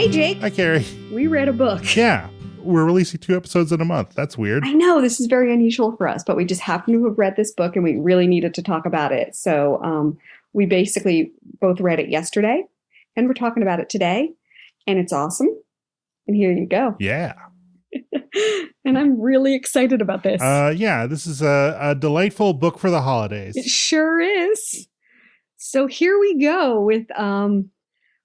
Hey, Jake. Hi, Carrie. We read a book. Yeah, we're releasing 2 episodes in a month. That's weird. I know, this is very unusual for us, but we just happen to have read this book and we really needed to talk about it. So we basically both read it yesterday and we're talking about it today. And it's awesome. And here you go. Yeah. And I'm really excited about this. Yeah, this is a delightful book for the holidays. It sure is. So here we go with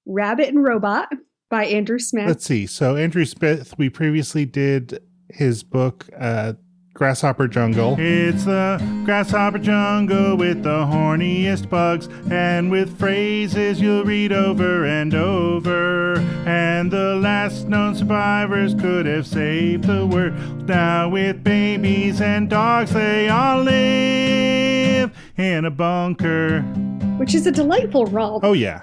Rabbit and Robot by Andrew Smith. Let's see. So Andrew Smith, we previously did his book, Grasshopper Jungle. It's the Grasshopper Jungle with the horniest bugs and with phrases you'll read over and over. And the last known survivors could have saved the world. Now with babies and dogs, they all live in a bunker. Which is a delightful romp. Oh, yeah.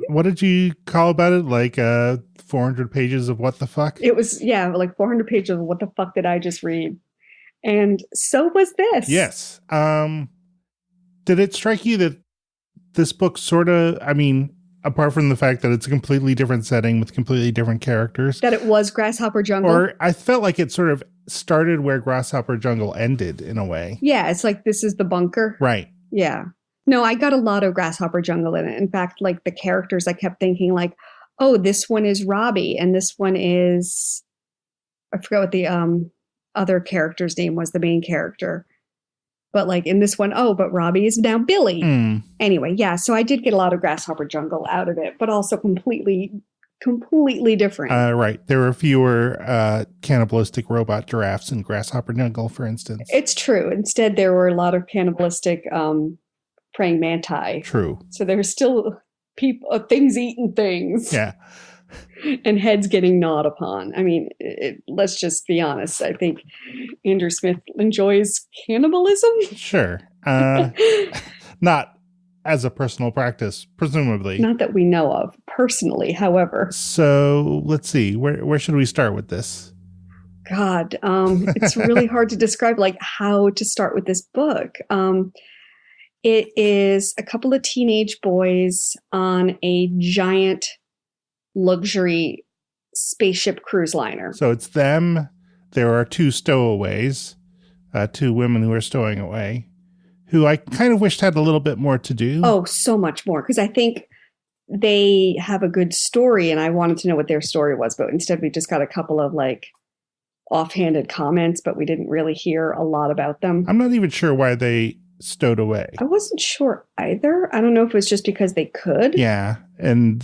What did you call about it? Like 400 pages of what the fuck? It was, yeah, like 400 pages of what the fuck did I just read? And so was this. Yes. Did it strike you that this book sort of, I mean, apart from the fact that it's a completely different setting with completely different characters. That it was Grasshopper Jungle? Or I felt like it sort of started where Grasshopper Jungle ended in a way. Yeah, it's like this is the bunker. Right. Yeah. No, I got a lot of Grasshopper Jungle in it. In fact, like the characters, I kept thinking like, oh, this one is Robbie and this one is, I forgot what the other character's name was, the main character. But like in this one, oh, but Robbie is now Billy. Mm. Anyway, yeah, so I did get a lot of Grasshopper Jungle out of it, but also completely different. Right. There were fewer cannibalistic robot giraffes in Grasshopper Jungle, for instance. It's true. Instead, there were a lot of cannibalistic praying manti. True. So there were still things eating things. Yeah. And heads getting gnawed upon. I mean, let's just be honest. I think Andrew Smith enjoys cannibalism. Sure. Not as a personal practice, presumably. Not that we know of personally, however. So let's see. Where should we start with this? God, it's really hard to describe like how to start with this book. It is a couple of teenage boys on a giant luxury spaceship cruise liner. So it's them. There are 2 stowaways, 2 women who are stowing away, who I kind of wished had a little bit more to do. Oh, so much more. Because I think they have a good story and I wanted to know what their story was. But instead we just got a couple of like offhanded comments, but we didn't really hear a lot about them. I'm not even sure why they stowed away. I wasn't sure either. I don't know if it was just because they could. Yeah. And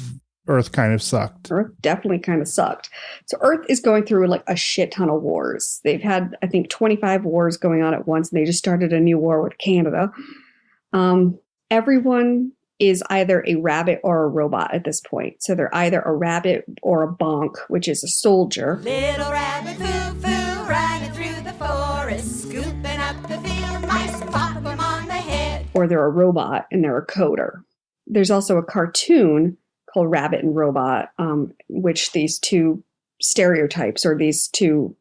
Earth kind of sucked. Earth definitely kind of sucked. So Earth is going through like a shit ton of wars. They've had, I think, 25 wars going on at once, and they just started a new war with Canada. Everyone is either a rabbit or a robot at this point. So they're either a rabbit or a bonk, which is a soldier. Little rabbit foo foo running through the forest, scooping up the field mice and popping them on the head. Or they're a robot and they're a coder. There's also a cartoon called Rabbit and Robot, which these 2 stereotypes or these 2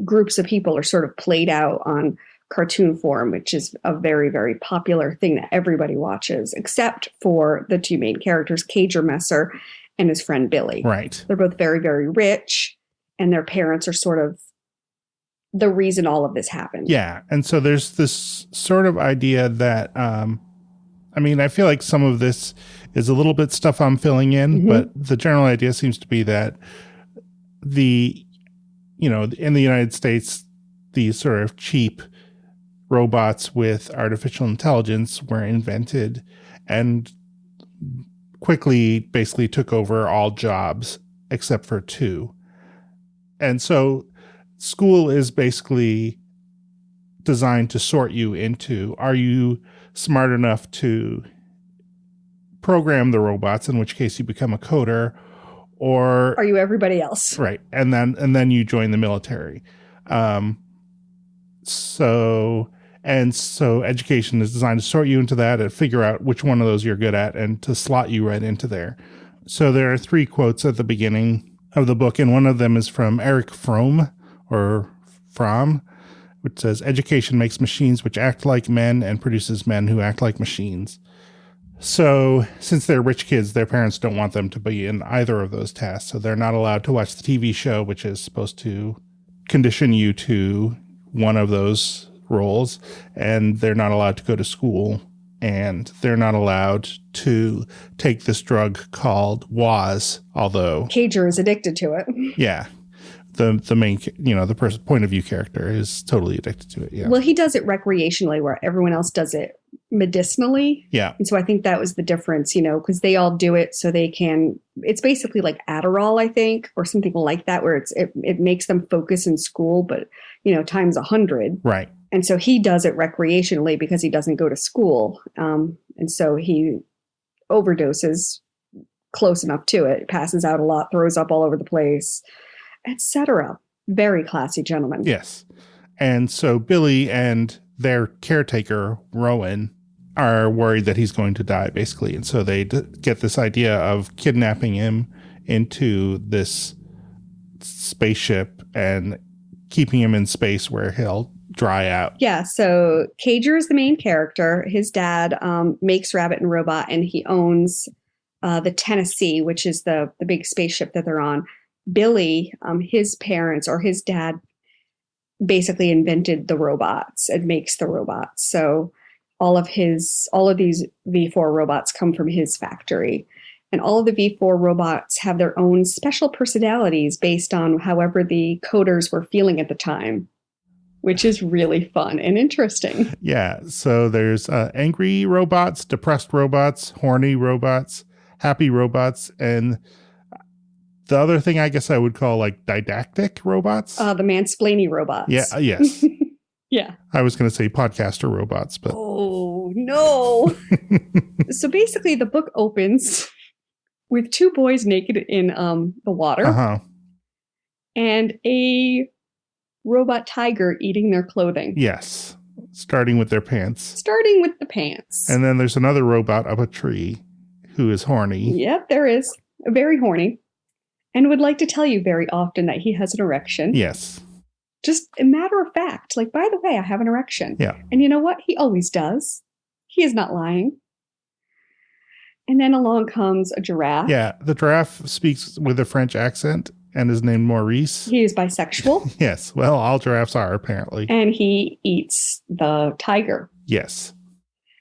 groups of people are sort of played out on cartoon form, which is a very, very popular thing that everybody watches, except for the 2 main characters, Cager Messer and his friend Billy. Right. They're both very, very rich, and their parents are sort of the reason all of this happened. Yeah. And so there's this sort of idea that, I mean, I feel like some of this is a little bit stuff I'm filling in, but the general idea seems to be that in the United States, these sort of cheap robots with artificial intelligence were invented and quickly basically took over all jobs except for 2. And so school is basically designed to sort you into, are you smart enough to program the robots, in which case you become a coder, or are you everybody else? Right. And then you join the military. So education is designed to sort you into that and figure out which one of those you're good at and to slot you right into there. So there are 3 quotes at the beginning of the book, and one of them is from Eric Fromm, which says, "Education makes machines which act like men and produces men who act like machines." So since they're rich kids, their parents don't want them to be in either of those tasks. So they're not allowed to watch the TV show, which is supposed to condition you to one of those roles. And they're not allowed to go to school. And they're not allowed to take this drug called WAS, although... Cager is addicted to it. Yeah. The main, the point of view character is totally addicted to it. Yeah. Well, he does it recreationally where everyone else does it medicinally. Yeah. And so I think that was the difference, because they all do it so they can, it's basically like Adderall, I think, or something like that, where it makes them focus in school, but, times 100. Right. And so he does it recreationally because he doesn't go to school. And so he overdoses close enough to it, passes out a lot, throws up all over the place, etc. Very classy gentleman. Yes. And so Billy and their caretaker, Rowan, are worried that he's going to die, basically. And so they get this idea of kidnapping him into this spaceship and keeping him in space where he'll dry out. Yeah. So Cager is the main character. His dad makes Rabbit and Robot, and he owns the Tennessee, which is the big spaceship that they're on. Billy, his parents or his dad basically invented the robots and makes the robots. So all of these V4 robots come from his factory. And all of the V4 robots have their own special personalities based on however the coders were feeling at the time, which is really fun and interesting. Yeah. So there's angry robots, depressed robots, horny robots, happy robots, and the other thing I guess I would call like didactic robots. The mansplaining robots. Yeah. Yes. Yeah. I was going to say podcaster robots, but. Oh, no. So basically the book opens with two boys naked in the water. Uh-huh. And a robot tiger eating their clothing. Yes. Starting with their pants. Starting with the pants. And then there's another robot up a tree who is horny. Yep, there is. Very horny. And would like to tell you very often that he has an erection. Yes. Just a matter of fact. Like, by the way, I have an erection. Yeah. And you know what? He always does. He is not lying. And then along comes a giraffe. Yeah. The giraffe speaks with a French accent and is named Maurice. He is bisexual. Yes. Well, all giraffes are, apparently. And he eats the tiger. Yes.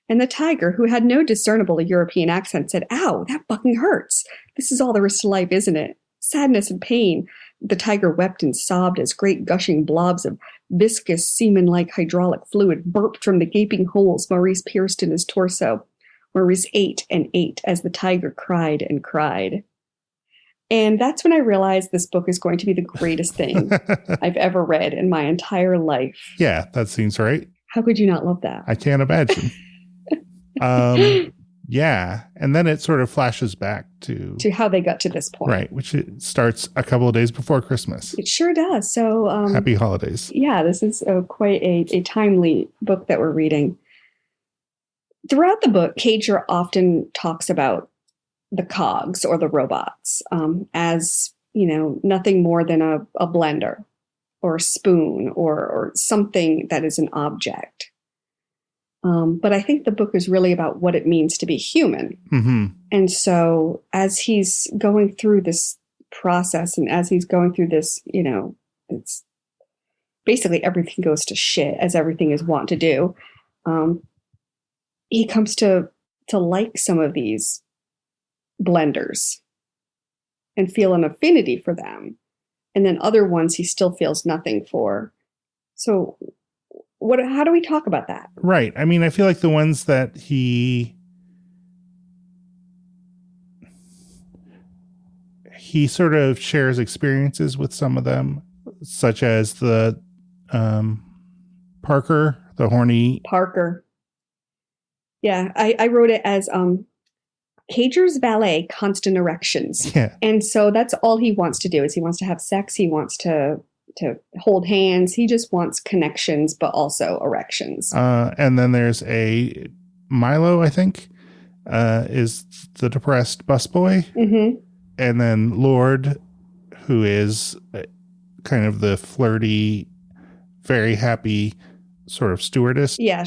And the tiger, who had no discernible European accent, said, "Ow, that fucking hurts. This is all there is to life, isn't it? Sadness and pain." The tiger wept and sobbed as great gushing blobs of viscous, semen-like hydraulic fluid burped from the gaping holes Maurice pierced in his torso. Maurice ate and ate as the tiger cried and cried. And that's when I realized this book is going to be the greatest thing I've ever read in my entire life. Yeah, that seems right. How could you not love that? I can't imagine. Yeah. And then it sort of flashes back to how they got to this point. Right. Which it starts a couple of days before Christmas. It sure does. So happy holidays. Yeah, this is quite a timely book that we're reading. Throughout the book, Cager often talks about the cogs or the robots as, nothing more than a blender or a spoon or something that is an object. But I think the book is really about what it means to be human. Mm-hmm. And so as he's going through this process and as he's going through this, it's basically everything goes to shit, as everything is wont to do. He comes to like some of these blenders and feel an affinity for them. And then other ones he still feels nothing for. So how do we talk about that? Right. I mean, I feel like the ones that he sort of shares experiences with some of them, such as the Parker, the horny Parker. Yeah, I wrote it as Cager's valet, constant erections. Yeah. And so that's all he wants to do is he wants to have sex. He wants to hold hands. He just wants connections, but also erections. And then there's a Milo, I think, is the depressed busboy. Mm-hmm. And then Lord, who is kind of the flirty, very happy sort of stewardess. Yeah,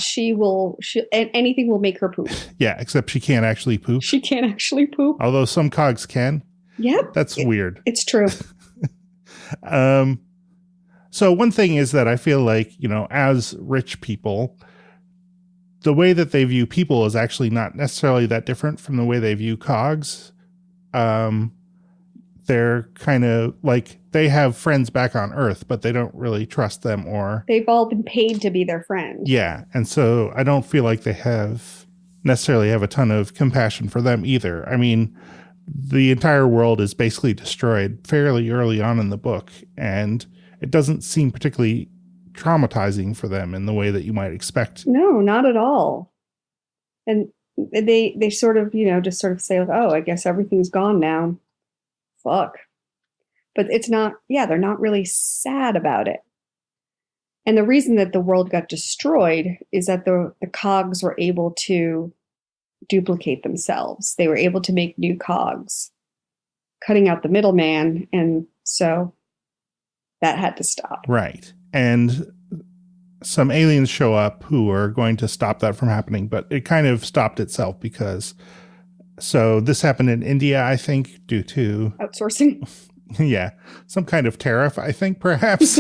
anything will make her poop. Yeah, except she can't actually poop. She can't actually poop. Although some cogs can. Yep. That's weird. It's true. So one thing is that I feel like, as rich people, the way that they view people is actually not necessarily that different from the way they view cogs. They're kind of like, they have friends back on Earth, but they don't really trust them, or they've all been paid to be their friend. Yeah. And so I don't feel like they necessarily have a ton of compassion for them either. I mean, the entire world is basically destroyed fairly early on in the book, and it doesn't seem particularly traumatizing for them in the way that you might expect. No, not at all. And they sort of, just sort of say, like, oh, I guess everything's gone now. Fuck. But it's not, they're not really sad about it. And the reason that the world got destroyed is that the cogs were able to duplicate themselves. They were able to make new cogs, cutting out the middleman. And so that had to stop. Right. And some aliens show up who are going to stop that from happening, but it kind of stopped itself so this happened in India, I think, due to outsourcing. Yeah. Some kind of tariff, I think, perhaps.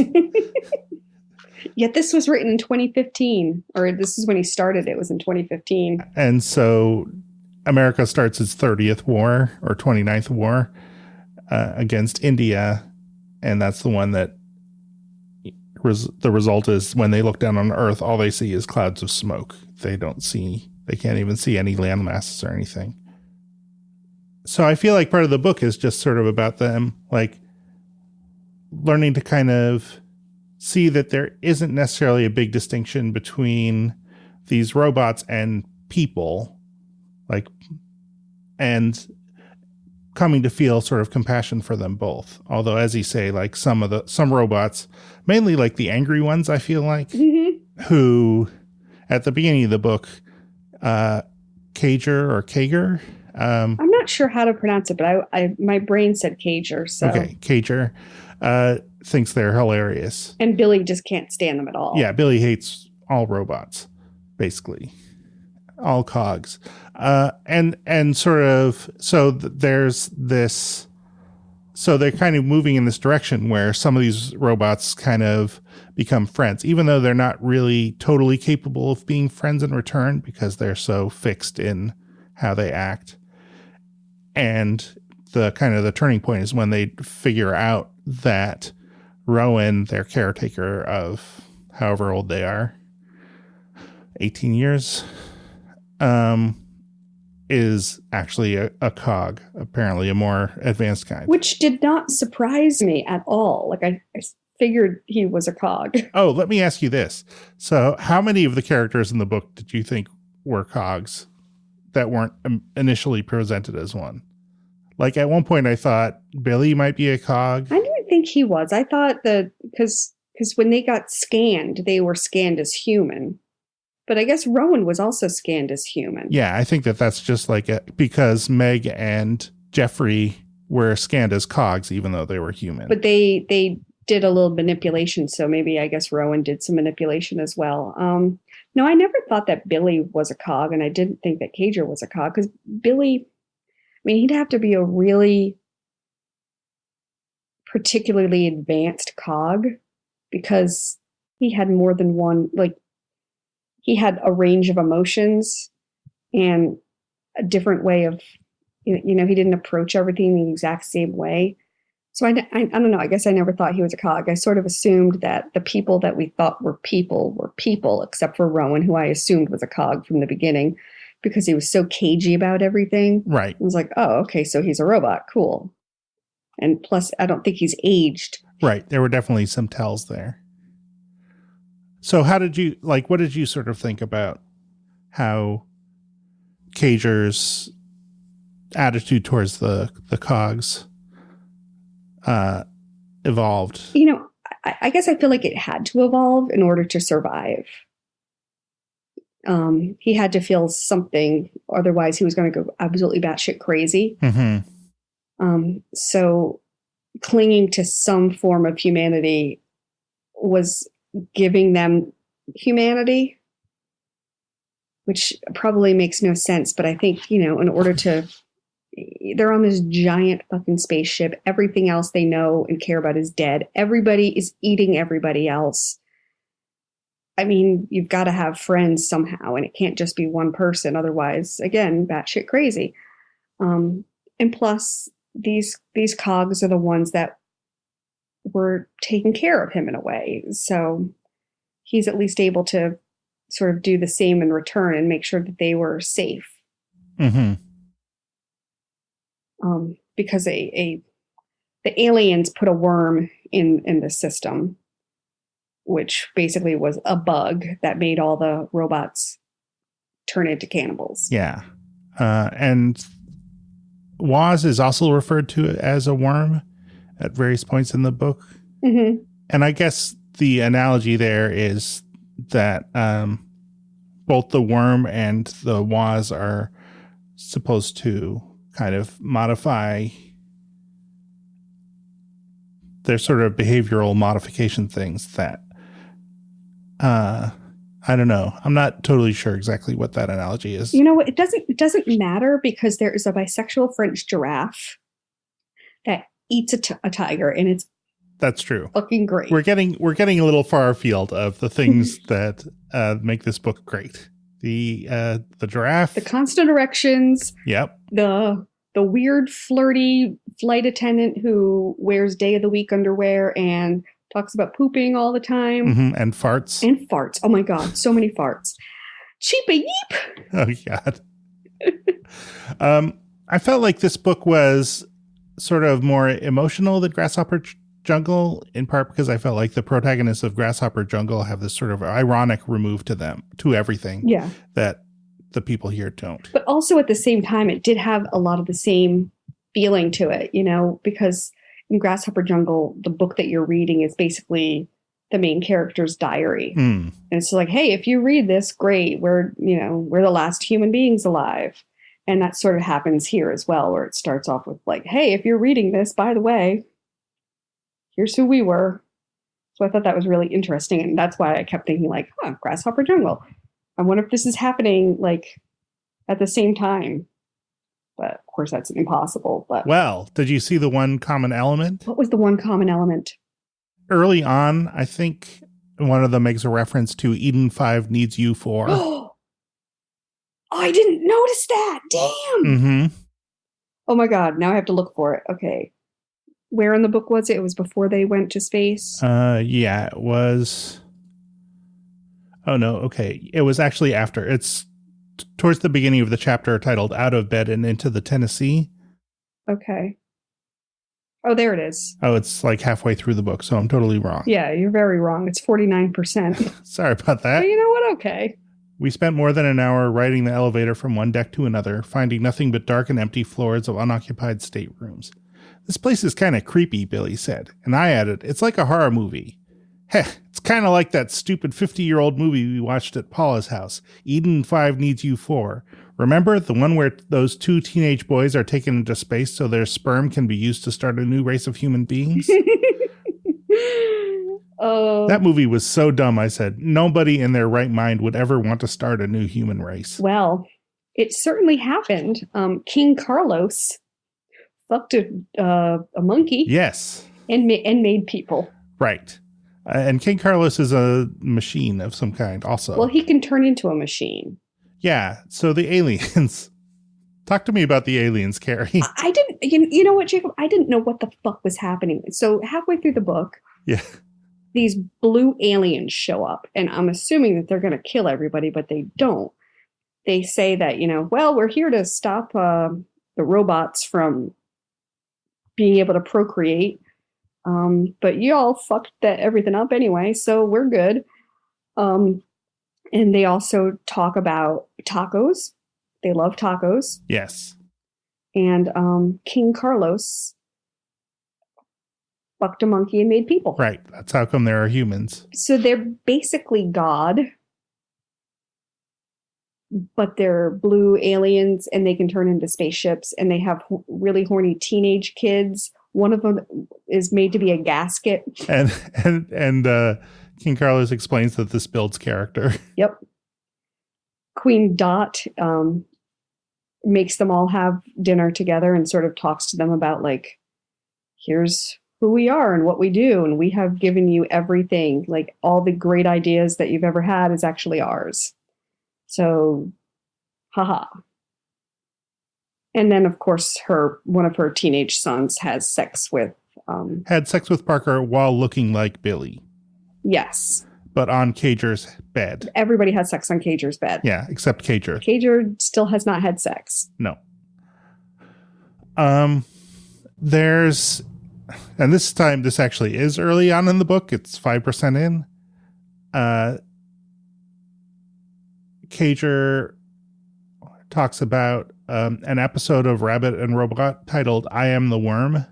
Yet this was written in 2015, or this is when he started. It was in 2015. And so America starts its 30th war or 29th war against India. And that's the one that the result is when they look down on Earth, all they see is clouds of smoke. They can't even see any land masses or anything. So I feel like part of the book is just sort of about them, like, learning to kind of see that there isn't necessarily a big distinction between these robots and people, and coming to feel sort of compassion for them both. Although, as you say, like some robots, mainly like the angry ones, I feel like, who at the beginning of the book, Kager, I'm not sure how to pronounce it, but my brain said Cager. So okay, Kager thinks they're hilarious, and Billy just can't stand them at all. Yeah, Billy hates all robots, basically, all cogs, and sort of. So there's this. So they're kind of moving in this direction where some of these robots kind of become friends, even though they're not really totally capable of being friends in return because they're so fixed in how they act. And the kind of the turning point is when they figure out that Rowan, their caretaker of however old they are, 18 years, is actually a cog, apparently a more advanced kind. Which did not surprise me at all. Like I figured he was a cog. Oh, let me ask you this. So how many of the characters in the book did you think were cogs that weren't initially presented as one? Like at one point I thought Billy might be a cog. I didn't think he was. I thought that because when they got scanned, they were scanned as human. But I guess Rowan was also scanned as human. Yeah, I think that's just like because Meg and Jeffrey were scanned as cogs, even though they were human. But they did a little manipulation, so maybe I guess Rowan did some manipulation as well. No, I never thought that Billy was a cog, and I didn't think that Cager was a cog, because Billy, I mean, he'd have to be a really particularly advanced cog, because he had more than one, like, he had a range of emotions and a different way of, he didn't approach everything the exact same way. So I don't know. I guess I never thought he was a cog. I sort of assumed that the people that we thought were people, except for Rowan, who I assumed was a cog from the beginning because he was so cagey about everything. Right. I was like, oh, okay, so he's a robot. Cool. And plus, I don't think he's aged. Right. There were definitely some tells there. So what did you sort of think about how Cager's attitude towards the cogs evolved? I guess I feel like it had to evolve in order to survive. He had to feel something, otherwise he was going to go absolutely batshit crazy. Mm-hmm. So clinging to some form of humanity was giving them humanity, which probably makes no sense. But I think, in order to, they're on this giant fucking spaceship. Everything else they know and care about is dead. Everybody is eating everybody else. I mean, you've got to have friends somehow, and it can't just be one person. Otherwise, again, batshit crazy. And plus, these cogs are the ones that were taking care of him in a way. So he's at least able to sort of do the same in return and make sure that they were safe. Mm-hmm. Because the aliens put a worm in the system, which basically was a bug that made all the robots turn into cannibals. Yeah. And Woz is also referred to as a worm at various points in the book. Mm-hmm. And I guess the analogy there is that both the worm and the Woz are supposed to kind of modify their sort of behavioral modification things that I don't know. I'm not totally sure exactly what that analogy is. It doesn't matter, because there is a bisexual French giraffe that eats a tiger, and that's true. Fucking great. We're getting a little far afield of the things that make this book great. The giraffe, the constant erections. Yep. The weird flirty flight attendant who wears day of the week underwear and talks about pooping all the time. Mm-hmm. And farts. Oh my God, so many farts. Cheepa yeep. Oh God. I felt like this book was sort of more emotional than Grasshopper Jungle, in part because I felt like the protagonists of Grasshopper Jungle have this sort of ironic remove to everything. Yeah. That the people here don't. But also at the same time, it did have a lot of the same feeling to it, because in Grasshopper Jungle, the book that you're reading is basically the main character's diary. And it's like, hey, if you read this, great. We're the last human beings alive. And that sort of happens here as well, where it starts off with like, hey, if you're reading this, by the way, here's who we were. So I thought that was really interesting. And that's why I kept thinking like, Grasshopper Jungle. I wonder if this is happening like at the same time. But of course, that's impossible. But well, did you see the one common element? What was the one common element? Early on, I think one of them makes a reference to Eden 5 needs you 4. Oh, I didn't notice that. Damn. Mm-hmm. Oh my God. Now I have to look for it. Okay. Where in the book was it? It was before they went to space? Yeah, it was. Oh, no. Okay. It was actually after. It's towards the beginning of the chapter titled Out of Bed and Into the Tennessee. Okay. Oh, there it is. Oh, it's like halfway through the book, so I'm totally wrong. Yeah, you're very wrong. It's 49%. Sorry about that. But you know what? Okay. We spent more than an hour riding the elevator from one deck to another, finding nothing but dark and empty floors of unoccupied staterooms. This place is kind of creepy, Billy said, and I added, it's like a horror movie. Heh, it's kind of like that stupid 50-year-old movie we watched at Paula's house, Eden 5 Needs You 4. Remember, the one where those 2 teenage boys are taken into space so their sperm can be used to start a new race of human beings? That movie was so dumb, I said. Nobody in their right mind would ever want to start a new human race. Well, it certainly happened. King Carlos fucked a monkey. Yes. And made people. Right. And King Carlos is a machine of some kind also. Well, he can turn into a machine. Yeah. So the aliens. Talk to me about the aliens, Carrie. I didn't, you know what, Jacob? I didn't know what the fuck was happening. So halfway through the book, yeah, these blue aliens show up. And I'm assuming that they're going to kill everybody, but they don't. They say that, well, we're here to stop the robots from being able to procreate. But you all fucked everything up anyway, so we're good. And they also talk about tacos. They love tacos. Yes. And King Carlos fucked a monkey and made people. Right. That's how come there are humans. So they're basically God, but they're blue aliens and they can turn into spaceships and they have really horny teenage kids One of them is made to be a gasket. And King Carlos explains that this builds character. Yep. Queen Dot makes them all have dinner together and sort of talks to them about, like, here's who we are and what we do, and we have given you everything. Like, all the great ideas that you've ever had is actually ours. So, haha. And then, of course, one of her teenage sons had sex with Parker while looking like Billy. Yes. But on Cager's bed. Everybody had sex on Cager's bed. Yeah, except Cager. Cager still has not had sex. No. There's, and this time, this actually is early on in the book. It's 5% in. Cager talks about an episode of Rabbit and Robot titled I Am the Worm.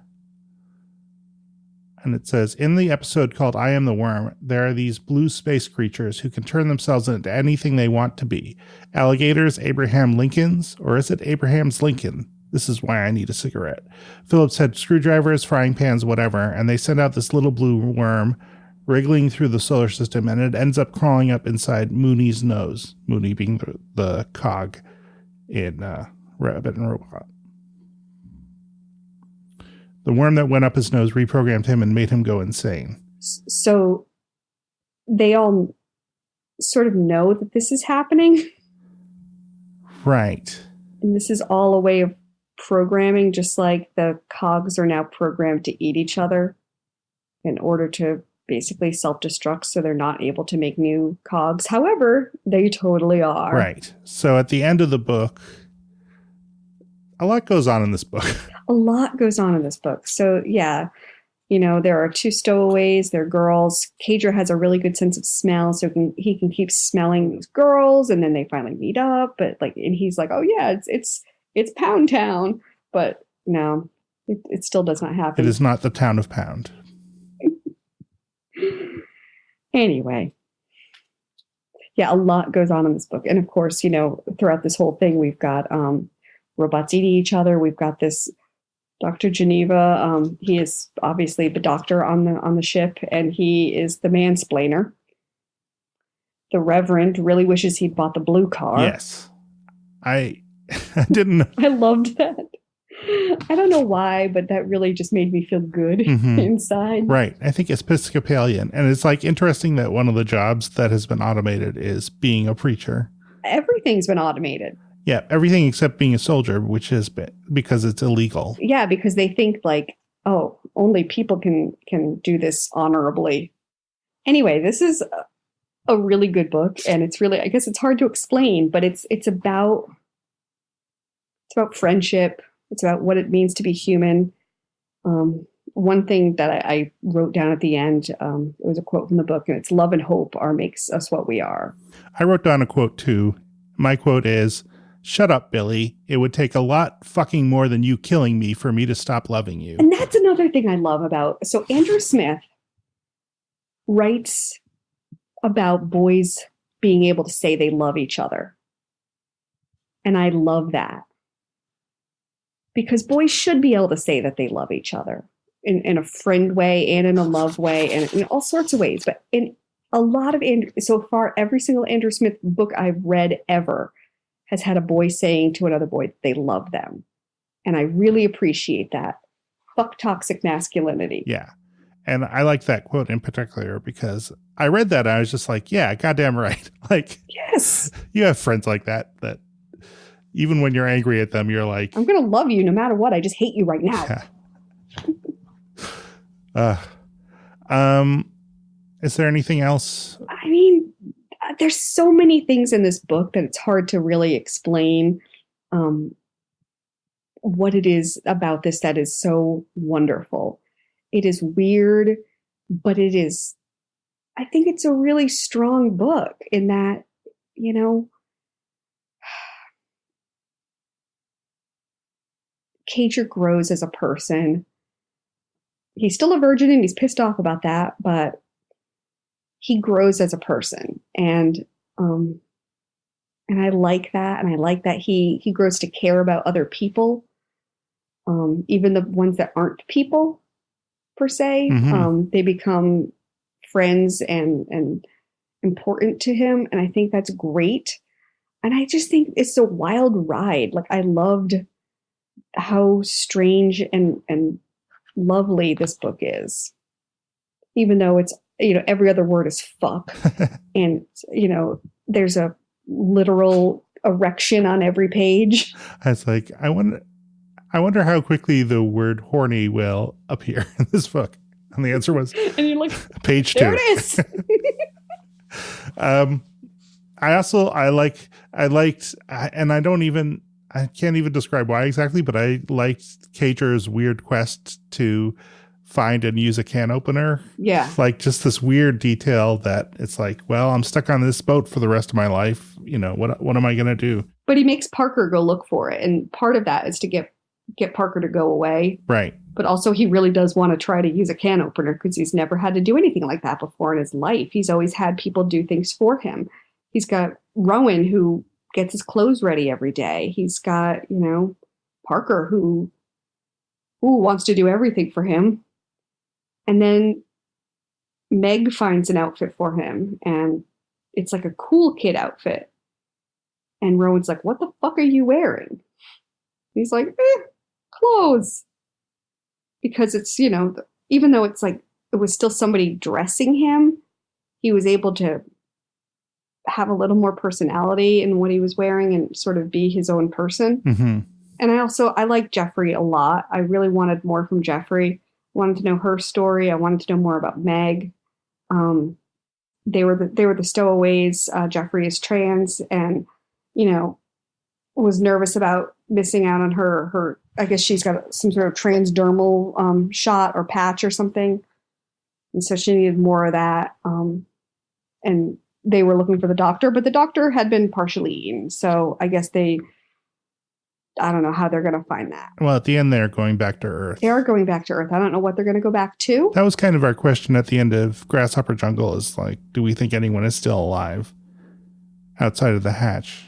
And it says, in the episode called I Am the Worm, there are these blue space creatures who can turn themselves into anything they want to be. Alligators, Abraham Lincolns, or is it Abraham's Lincoln? This is why I need a cigarette. Phillips had screwdrivers, frying pans, whatever, and they send out this little blue worm wriggling through the solar system, and it ends up crawling up inside Mooney's nose. Mooney being the cog in Rabbit and Robot. The worm that went up his nose reprogrammed him and made him go insane. So they all sort of know that this is happening. Right. And this is all a way of programming, just like the cogs are now programmed to eat each other in order to basically self-destruct, so they're not able to make new cogs. However, they totally are. Right. So at the end of the book, a lot goes on in this book. A lot goes on in this book. So yeah, there are two stowaways. They're girls. Cager has a really good sense of smell, so he can keep smelling these girls, and then they finally meet up. But and he's like, oh yeah, it's Pound Town. But no, it still does not happen. It is not the town of Pound. Anyway, yeah, a lot goes on in this book. And of course, throughout this whole thing, we've got robots eating each other. We've got this Dr. Geneva. He is obviously the doctor on the ship, and he is the mansplainer. The Reverend really wishes he'd bought the blue car. Yes. I didn't know. I loved that. I don't know why, but that really just made me feel good inside. Right. I think Episcopalian. And it's interesting that one of the jobs that has been automated is being a preacher. Everything's been automated. Yeah, everything except being a soldier, which is because it's illegal. Yeah, because they think oh, only people can do this honorably. Anyway, this is a really good book, and it's really, I guess it's hard to explain, but it's about friendship. It's about what it means to be human. One thing that I wrote down at the end, it was a quote from the book, and it's love and hope makes us what we are. I wrote down a quote too. My quote is, shut up, Billy. It would take a lot fucking more than you killing me for me to stop loving you. And that's another thing I love about. So Andrew Smith writes about boys being able to say they love each other. And I love that. Because boys should be able to say that they love each other in a friend way and in a love way and in all sorts of ways. But in a lot of, so far, every single Andrew Smith book I've read ever has had a boy saying to another boy that they love them. And I really appreciate that. Fuck toxic masculinity. Yeah. And I like that quote in particular because I read that and I was just like, yeah, goddamn right. Yes. You have friends like that even when you're angry at them, you're like, I'm going to love you no matter what. I just hate you right now. Yeah. Is there anything else? I mean, there's so many things in this book that it's hard to really explain what it is about this that is so wonderful. It is weird, but I think it's a really strong book in that, Cager grows as a person. He's still a virgin and he's pissed off about that, but he grows as a person. And I like that. And I like that he grows to care about other people. even the ones that aren't people per se. Mhm. They become friends and important to him. And I think that's great. And I just think it's a wild ride. Like I loved how strange and lovely this book is, even though it's, every other word is fuck. And, there's a literal erection on every page. I was like, I wonder how quickly the word horny will appear in this book. And the answer was, And you're like, page 2. there it is. I liked, and I can't even describe why exactly, but I liked Cager's weird quest to find and use a can opener. Yeah. Like just this weird detail that it's like, well, I'm stuck on this boat for the rest of my life. What am I going to do? But he makes Parker go look for it. And part of that is to get Parker to go away. Right. But also he really does want to try to use a can opener because he's never had to do anything like that before in his life. He's always had people do things for him. He's got Rowan who gets his clothes ready every day. He's got, Parker who wants to do everything for him. And then Meg finds an outfit for him, and it's like a cool kid outfit. And Rowan's like, what the fuck are you wearing? He's like, clothes. Because it's, even though it's like, it was still somebody dressing him, he was able to have a little more personality in what he was wearing and sort of be his own person. Mm-hmm. And I like Jeffrey a lot. I really wanted more from Jeffrey. Wanted to know her story. I wanted to know more about Meg. They were the stowaways. Jeffrey is trans, and was nervous about missing out on her. I guess she's got some sort of transdermal shot or patch or something, and so she needed more of that. And they were looking for the doctor, but the doctor had been partially eaten. So I guess I don't know how they're going to find that. Well, at the end, they're going back to Earth. They are going back to Earth. I don't know what they're going to go back to. That was kind of our question at the end of Grasshopper Jungle is like, do we think anyone is still alive outside of the hatch?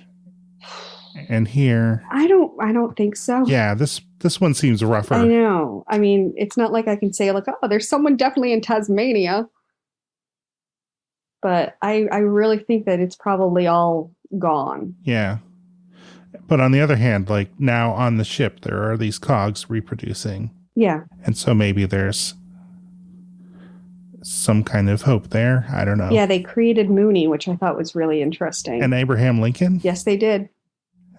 And here, I don't think so. Yeah, this one seems rougher. I know. I mean, it's not like I can say like, oh, there's someone definitely in Tasmania. But I really think that it's probably all gone. Yeah. But on the other hand, like now on the ship, there are these cogs reproducing. Yeah. And so maybe there's some kind of hope there. I don't know. Yeah, they created Mooney, which I thought was really interesting. And Abraham Lincoln? Yes, they did.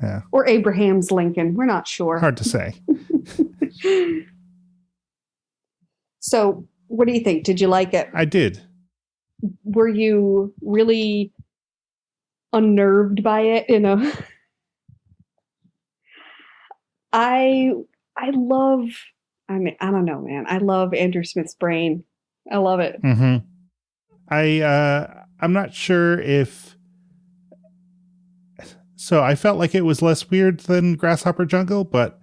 Yeah. Or Abraham's Lincoln. We're not sure. Hard to say. So, what do you think? Did you like it? I did. Were you really unnerved by it? I don't know, man. I love Andrew Smith's brain. I love it. Mm-hmm. I'm not sure if. So I felt like it was less weird than Grasshopper Jungle, but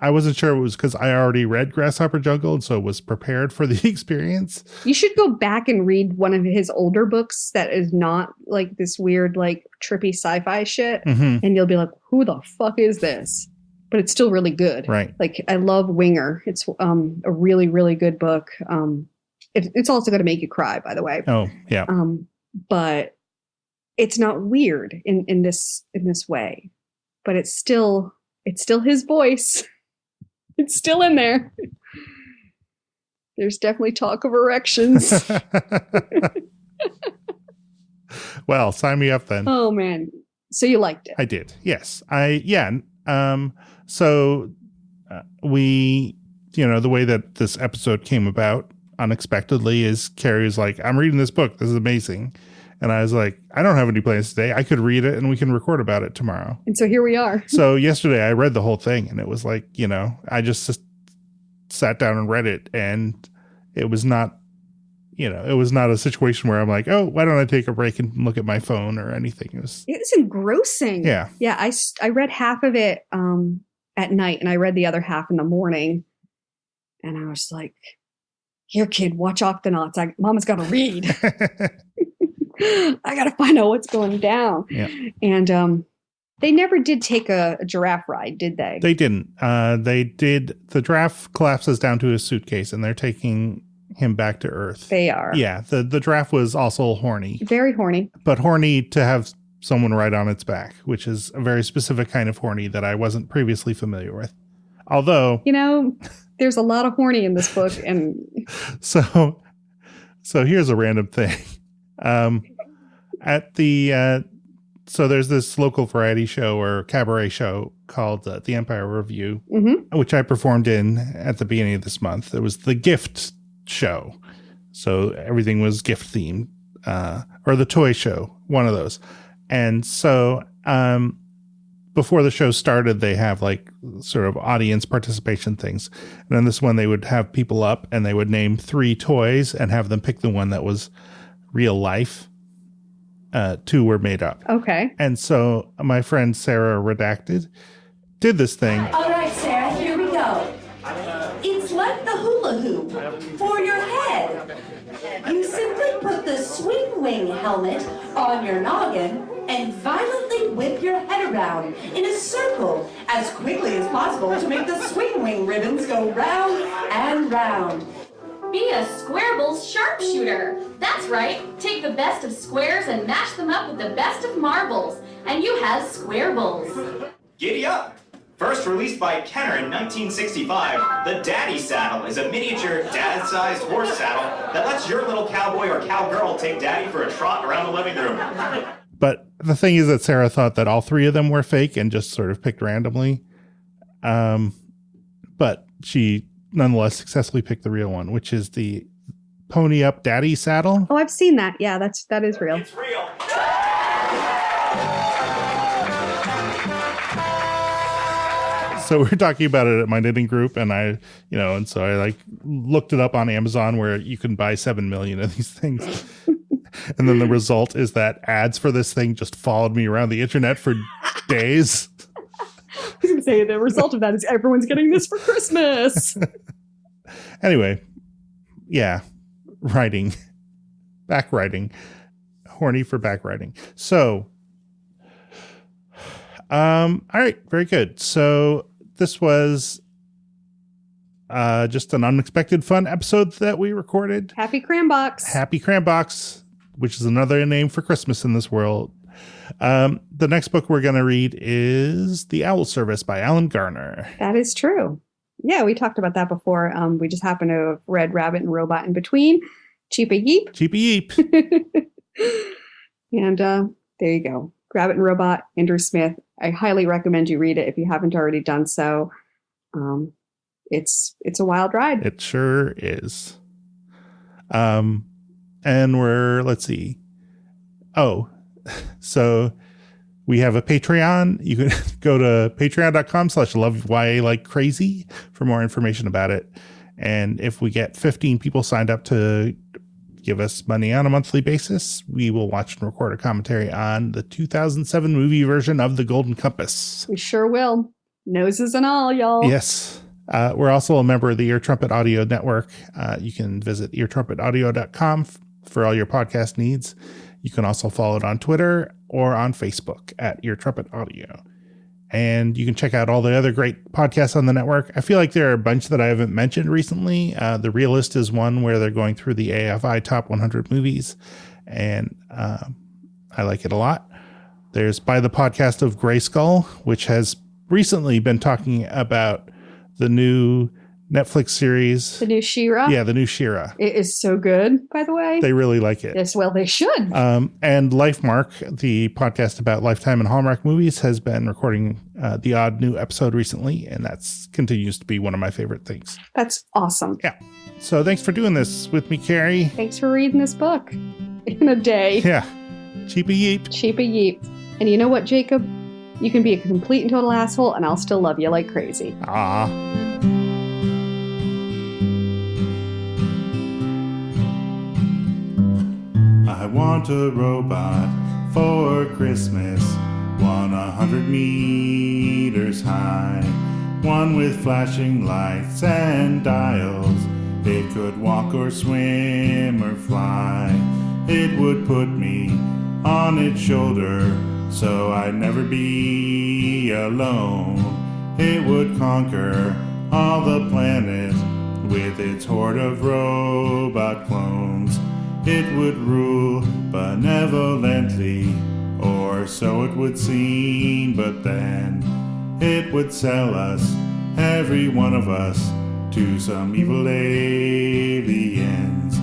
I wasn't sure it was because I already read Grasshopper Jungle and so was prepared for the experience. You should go back and read one of his older books that is not like this weird, like trippy sci-fi shit. Mm-hmm. And you'll be like, who the fuck is this? But it's still really good. Right. Like I love Winger. It's a really, really good book. It's also going to make you cry, by the way. Oh, yeah. But it's not weird in this way, but it's still his voice. It's still in there. There's definitely talk of erections. Well, sign me up then. Oh man. So you liked it. I did. Yes. So we, the way that this episode came about unexpectedly is Carrie's like, I'm reading this book. This is amazing. And I was like, I don't have any plans today. I could read it and we can record about it tomorrow. And so here we are. So yesterday I read the whole thing and it was like, I just sat down and read it, and it was not, it was not a situation where I'm like, oh, why don't I take a break and look at my phone or anything. It was engrossing. Yeah. Yeah. I read half of it at night and I read the other half in the morning. And I was like, here, kid, watch Octonauts. Mama's got to read. I got to find out what's going down. Yeah. And They never did take a giraffe ride, did they? They didn't. They did. The giraffe collapses down to his suitcase, and they're taking him back to Earth. They are. Yeah, the giraffe was also horny. Very horny. But horny to have someone ride on its back, which is a very specific kind of horny that I wasn't previously familiar with. Although... there's a lot of horny in this book. And So here's a random thing. So there's this local variety show or cabaret show called the Empire Review, which I performed in at the beginning of this month. It was the gift show. So everything was gift themed, or the toy show, one of those. And so before the show started, they have like sort of audience participation things. And then this one, they would have people up and they would name 3 toys and have them pick the one that was real life. 2 were made up. Okay. And so my friend Sarah Redacted did this thing. All right, Sarah, here we go. It's like the hula hoop for your head. You simply put the swing wing helmet on your noggin and violently whip your head around in a circle as quickly as possible to make the swing wing ribbons go round and round. Be a Squarebles sharpshooter. That's right. Take the best of squares and mash them up with the best of marbles. And you have Squarebles. Giddy up! First released by Kenner in 1965, the Daddy Saddle is a miniature, dad-sized horse saddle that lets your little cowboy or cowgirl take Daddy for a trot around the living room. But the thing is that Sarah thought that all 3 of them were fake and just sort of picked randomly. But she nonetheless successfully picked the real one, which is the Pony Up Daddy Saddle. Oh, I've seen that. Yeah, that is real. It's real. So we were talking about it at my knitting group, and and so I like looked it up on Amazon where you can buy 7 million of these things. And then the result is that ads for this thing just followed me around the internet for days. I was going to say the result of that is everyone's getting this for Christmas. Anyway, yeah, back writing, horny for back writing. So, all right, very good. So this was just an unexpected fun episode that we recorded. Happy Crambox. Happy Crambox, which is another name for Christmas in this world. The next book we're going to read is The Owl Service by Alan Garner. That is true. Yeah, we talked about that before. We just happened to have read Rabbit and Robot in between. Cheapy yeep. Cheapy yeep. And there you go. Rabbit and Robot, Andrew Smith. I highly recommend you read it if you haven't already done so. It's a wild ride. It sure is. And let's see. Oh, so we have a Patreon. You can go to patreon.com/loveylikecrazy for more information about it. And if we get 15 people signed up to give us money on a monthly basis, we will watch and record a commentary on the 2007 movie version of The Golden Compass. We sure will. Noses and all, y'all. Yes. We're also a member of the Ear Trumpet Audio Network. You can visit eartrumpetaudio.com for all your podcast needs. You can also follow it on Twitter or on Facebook at Ear Trumpet Audio. And you can check out all the other great podcasts on the network. I feel like there are a bunch that I haven't mentioned recently. The Realist is one where they're going through the AFI Top 100 movies, and I like it a lot. There's By the Podcast of Grayskull, which has recently been talking about the new Netflix series. The new She-Ra? Yeah, the new She-Ra. It is so good, by the way. They really like it. Yes, well, they should. And Lifemark, the podcast about Lifetime and Hallmark movies, has been recording the odd new episode recently, and that continues to be one of my favorite things. That's awesome. Yeah. So thanks for doing this with me, Carrie. Thanks for reading this book in a day. Yeah. Cheapy yeep. Cheapy yeep. And you know what, Jacob? You can be a complete and total asshole, and I'll still love you like crazy. Ah. I want a robot for Christmas, 100 meters high, one with flashing lights and dials. It could walk or swim or fly. It would put me on its shoulder so I'd never be alone. It would conquer all the planet with its horde of robot clones. It would rule benevolently, or so it would seem, but then it would sell us, every one of us, to some evil aliens.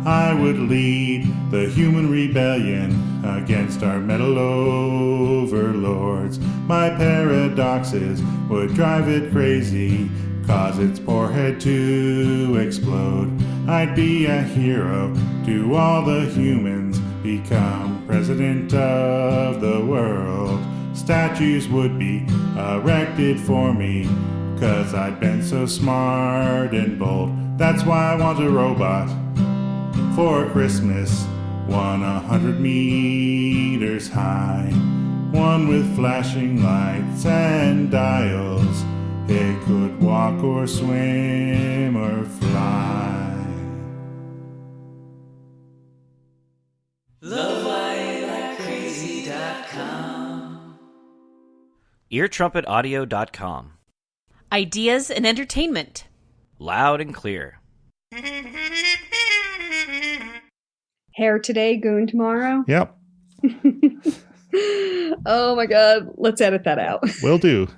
I would lead the human rebellion against our metal overlords. My paradoxes would drive it crazy, cause its poor head to explode. I'd be a hero to all the humans, become president of the world. Statues would be erected for me, cause I'd been so smart and bold. That's why I want a robot for Christmas, one 100 meters high, one with flashing lights and dials. It could walk or swim or fly. LoveWireCrazy.com. EarTrumpetAudio.com. Ideas and entertainment. Loud and clear. Hair today, goon tomorrow. Yep. Oh my God. Let's edit that out. Will do.